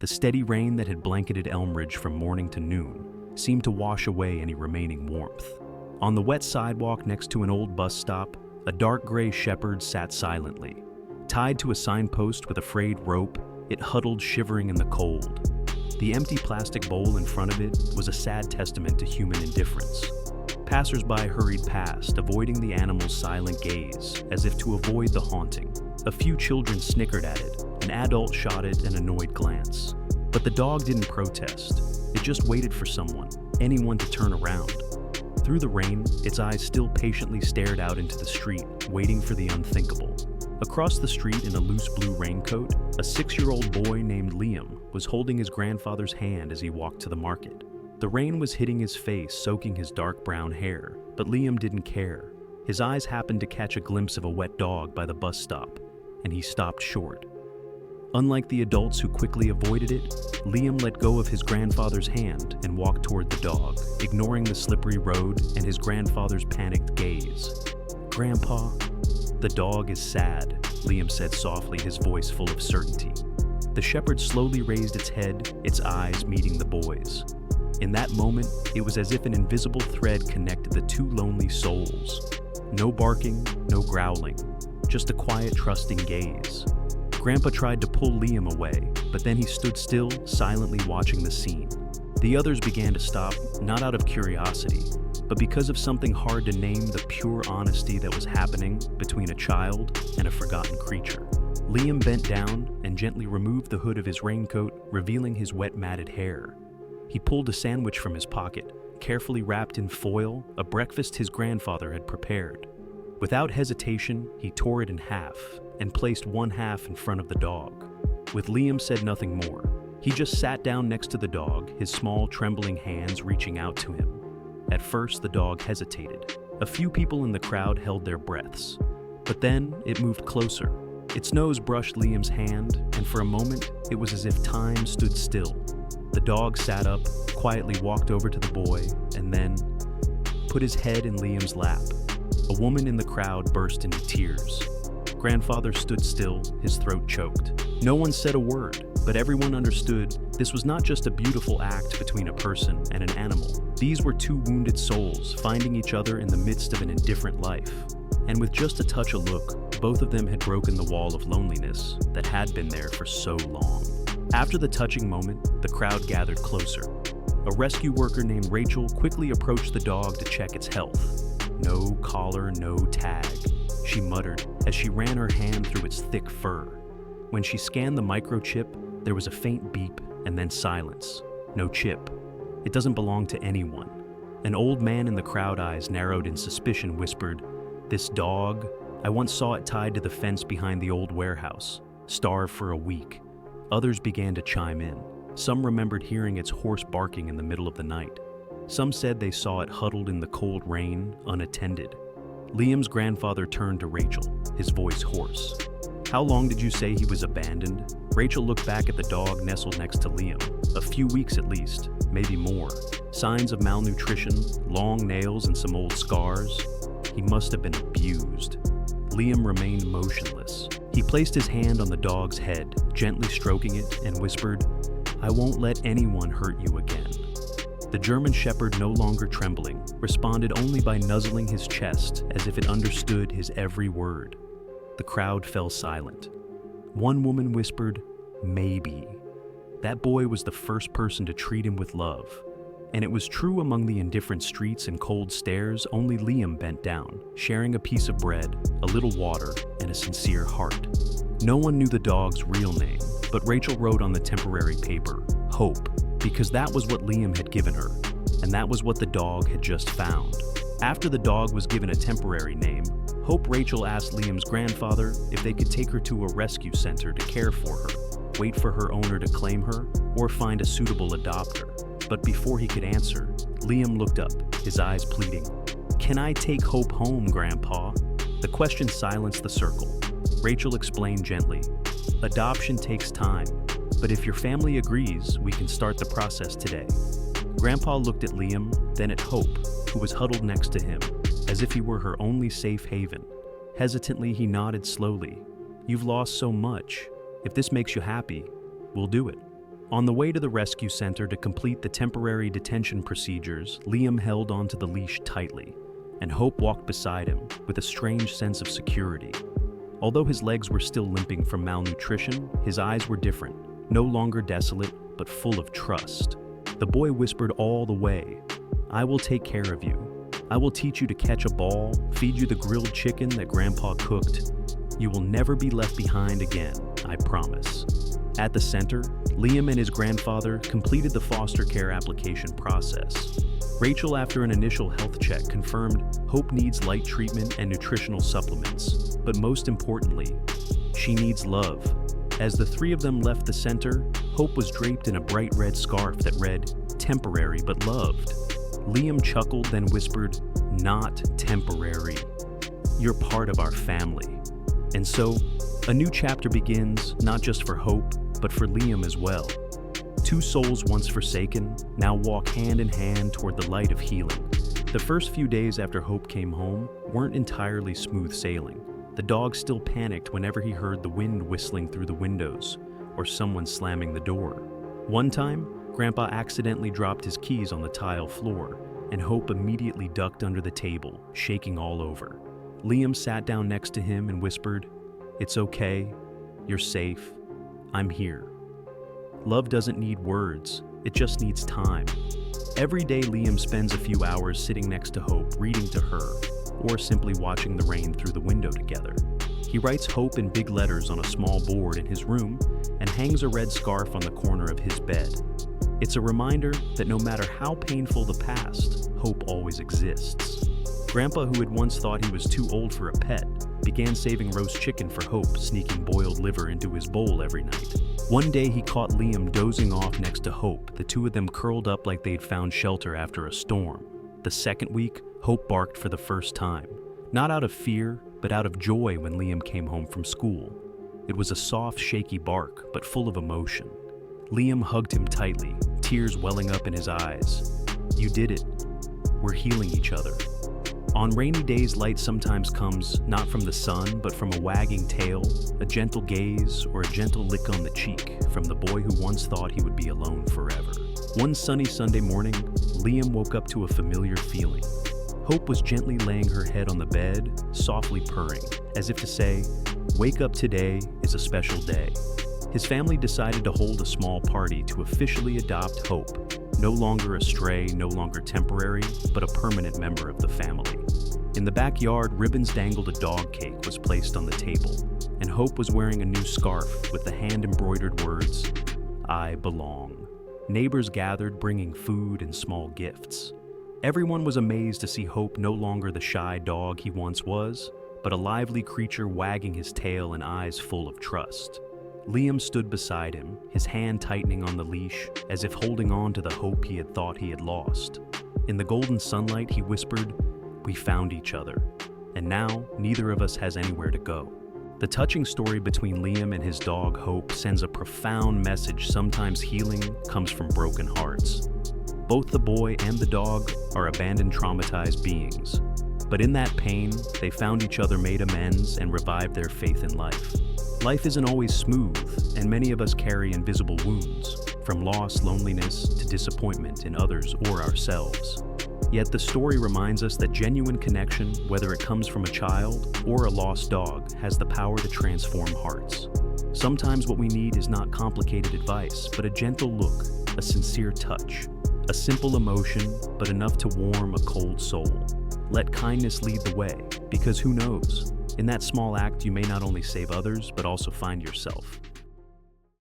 The steady rain that had blanketed Elmridge from morning to noon seemed to wash away any remaining warmth. On the wet sidewalk next to an old bus stop, a dark gray shepherd sat silently. Tied to a signpost with a frayed rope, it huddled shivering in the cold. The empty plastic bowl in front of it was a sad testament to human indifference. Passersby hurried past, avoiding the animal's silent gaze, as if to avoid the haunting. A few children snickered at it. An adult shot it an annoyed glance. But the dog didn't protest. It just waited for someone, anyone to turn around. Through the rain, its eyes still patiently stared out into the street, waiting for the unthinkable. Across the street in a loose blue raincoat, a 6-year-old boy named Liam was holding his grandfather's hand as he walked to the market. The rain was hitting his face, soaking his dark brown hair, but Liam didn't care. His eyes happened to catch a glimpse of a wet dog by the bus stop, and he stopped short. Unlike the adults who quickly avoided it, Liam let go of his grandfather's hand and walked toward the dog, ignoring the slippery road and his grandfather's panicked gaze. "Grandpa, the dog is sad," Liam said softly, his voice full of certainty. The shepherd slowly raised its head, its eyes meeting the boy's. In that moment, it was as if an invisible thread connected the two lonely souls. No barking, no growling, just a quiet, trusting gaze. Grandpa tried to pull Liam away, but then he stood still, silently watching the scene. The others began to stop, not out of curiosity, but because of something hard to name, the pure honesty that was happening between a child and a forgotten creature. Liam bent down and gently removed the hood of his raincoat, revealing his wet, matted hair. He pulled a sandwich from his pocket, carefully wrapped in foil, a breakfast his grandfather had prepared. Without hesitation, he tore it in half and placed one half in front of the dog. With Liam said nothing more. He just sat down next to the dog, his small, trembling hands reaching out to him. At first, the dog hesitated. A few people in the crowd held their breaths. But then, it moved closer. Its nose brushed Liam's hand, and for a moment, it was as if time stood still. The dog sat up, quietly walked over to the boy, and then put his head in Liam's lap. A woman in the crowd burst into tears. Grandfather stood still, his throat choked. No one said a word, but everyone understood this was not just a beautiful act between a person and an animal. These were two wounded souls finding each other in the midst of an indifferent life. And with just a touch of look, both of them had broken the wall of loneliness that had been there for so long. After the touching moment, the crowd gathered closer. A rescue worker named Rachel quickly approached the dog to check its health. "No collar, no tag," she muttered as she ran her hand through its thick fur. When she scanned the microchip, there was a faint beep and then silence. No chip. It doesn't belong to anyone. An old man in the crowd, eyes narrowed in suspicion, whispered, "This dog, I once saw it tied to the fence behind the old warehouse, starved for a week." Others began to chime in. Some remembered hearing its hoarse barking in the middle of the night. Some said they saw it huddled in the cold rain, unattended. Liam's grandfather turned to Rachel, his voice hoarse. "How long did you say he was abandoned?" Rachel looked back at the dog nestled next to Liam. "A few weeks at least, maybe more. Signs of malnutrition, long nails and some old scars. He must have been abused." Liam remained motionless. He placed his hand on the dog's head, gently stroking it, and whispered, "I won't let anyone hurt you again." The German shepherd, no longer trembling, responded only by nuzzling his chest as if it understood his every word. The crowd fell silent. One woman whispered, "Maybe." That boy was the first person to treat him with love. And it was true among the indifferent streets and cold stares. Only Liam bent down, sharing a piece of bread, a little water, and a sincere heart. No one knew the dog's real name, but Rachel wrote on the temporary paper, "Hope," because that was what Liam had given her, and that was what the dog had just found. After the dog was given a temporary name, Hope, Rachel asked Liam's grandfather if they could take her to a rescue center to care for her, wait for her owner to claim her, or find a suitable adopter. But before he could answer, Liam looked up, his eyes pleading. "Can I take Hope home, Grandpa?" The question silenced the circle. Rachel explained gently, "Adoption takes time, but if your family agrees, we can start the process today." Grandpa looked at Liam, then at Hope, who was huddled next to him, as if he were her only safe haven. Hesitantly, he nodded slowly. "You've lost so much. If this makes you happy, we'll do it." On the way to the rescue center to complete the temporary detention procedures, Liam held onto the leash tightly, and Hope walked beside him with a strange sense of security. Although his legs were still limping from malnutrition, his eyes were different, no longer desolate, but full of trust. The boy whispered all the way, "I will take care of you. I will teach you to catch a ball, feed you the grilled chicken that Grandpa cooked. You will never be left behind again, I promise." At the center, Liam and his grandfather completed the foster care application process. Rachel, after an initial health check, confirmed Hope needs light treatment and nutritional supplements, but most importantly, she needs love. As the three of them left the center, Hope was draped in a bright red scarf that read, "Temporary but loved." Liam chuckled, then whispered, "Not temporary. You're part of our family." And so, a new chapter begins, not just for Hope, but for Liam as well. Two souls once forsaken now walk hand in hand toward the light of healing. The first few days after Hope came home weren't entirely smooth sailing. The dog still panicked whenever he heard the wind whistling through the windows or someone slamming the door. One time, Grandpa accidentally dropped his keys on the tile floor, and Hope immediately ducked under the table, shaking all over. Liam sat down next to him and whispered, "It's okay. You're safe. I'm here." Love doesn't need words, it just needs time. Every day Liam spends a few hours sitting next to Hope, reading to her, or simply watching the rain through the window together. He writes Hope in big letters on a small board in his room and hangs a red scarf on the corner of his bed. It's a reminder that no matter how painful the past, hope always exists. Grandpa, who had once thought he was too old for a pet, began saving roast chicken for Hope, sneaking boiled liver into his bowl every night. One day he caught Liam dozing off next to Hope, the two of them curled up like they'd found shelter after a storm. The second week, Hope barked for the first time, not out of fear, but out of joy when Liam came home from school. It was a soft, shaky bark, but full of emotion. Liam hugged him tightly, tears welling up in his eyes. "You did it. We're healing each other." On rainy days, light sometimes comes not from the sun, but from a wagging tail, a gentle gaze, or a gentle lick on the cheek from the boy who once thought he would be alone forever. One sunny Sunday morning, Liam woke up to a familiar feeling. Hope was gently laying her head on the bed, softly purring, as if to say, "Wake up, today is a special day." His family decided to hold a small party to officially adopt Hope, no longer a stray, no longer temporary, but a permanent member of the family. In the backyard, ribbons dangled, a dog cake was placed on the table, and Hope was wearing a new scarf with the hand-embroidered words, "I belong." Neighbors gathered, bringing food and small gifts. Everyone was amazed to see Hope no longer the shy dog he once was, but a lively creature wagging his tail and eyes full of trust. Liam stood beside him, his hand tightening on the leash, as if holding on to the hope he had thought he had lost. In the golden sunlight, he whispered, "We found each other, and now neither of us has anywhere to go." The touching story between Liam and his dog Hope sends a profound message. Sometimes healing comes from broken hearts. Both the boy and the dog are abandoned, traumatized beings. But in that pain, they found each other, made amends, and revived their faith in life. Life isn't always smooth, and many of us carry invisible wounds, from loss, loneliness, to disappointment in others or ourselves. Yet the story reminds us that genuine connection, whether it comes from a child or a lost dog, has the power to transform hearts. Sometimes what we need is not complicated advice, but a gentle look, a sincere touch, a simple emotion, but enough to warm a cold soul. Let kindness lead the way, because who knows? In that small act, you may not only save others, but also find yourself.